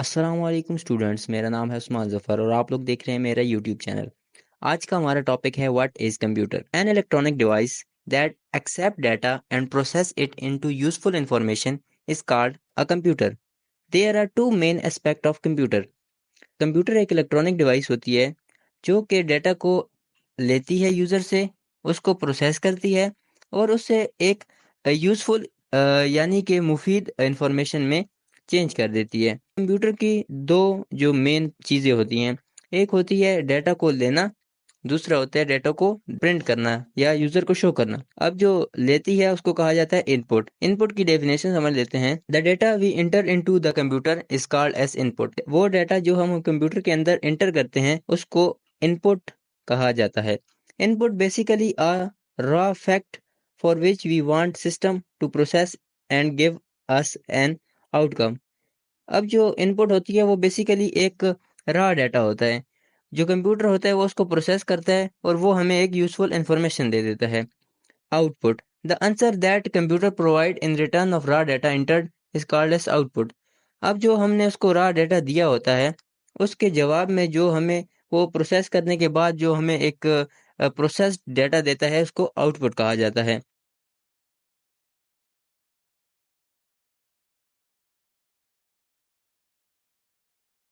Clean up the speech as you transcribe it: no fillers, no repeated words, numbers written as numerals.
السلام علیکم اسٹوڈنٹس، میرا نام ہے عثمان ظفر اور آپ لوگ دیکھ رہے ہیں میرا یوٹیوب چینل۔ آج کا ہمارا ٹاپک ہے what is computer, an electronic device that accept data and process it into useful information is called a computer. There are two main aspect of computer. Computer ایک الیکٹرانک ڈیوائس ہوتی ہے جو کہ data کو لیتی ہے user سے، اس کو پروسیس کرتی ہے اور اس سے ایک یوزفل یعنی کہ مفید انفارمیشن میں چینج کر دیتی ہے۔ کمپیوٹر کی دو جو مین چیزیں ہوتی ہیں، ایک ہوتی ہے ڈیٹا کو لینا، دوسرا ہوتا ہے ڈیٹا کو پرنٹ کرنا یا یوزر کو شو کرنا۔ اب جو لیتی ہے اس کو کہا جاتا ہے ان پٹ۔ ان پٹ کی ڈیفینیشن سمجھ لیتے ہیں۔ The data we enter into the computer is called as input. وہ ڈیٹا جو ہم کمپیوٹر کے اندر انٹر کرتے ہیں اس کو ان پٹ کہا جاتا ہے۔ ان پٹ basically a raw fact for which we want system to process and give us an outcome. اب جو ان پٹ ہوتی ہے وہ بیسیکلی ایک را ڈیٹا ہوتا ہے، جو کمپیوٹر ہوتا ہے وہ اس کو پروسیس کرتا ہے اور وہ ہمیں ایک یوزفل انفارمیشن دے دیتا ہے۔ Out put, the answer that computer provide in return of raw data entered is called as out put. اب جو ہم نے اس کو را ڈیٹا دیا ہوتا ہے اس کے جواب میں جو ہمیں وہ پروسیس کرنے کے بعد جو ہمیں ایک پروسیس ڈیٹا دیتا ہے اس کو آؤٹ پٹ کہا جاتا ہے۔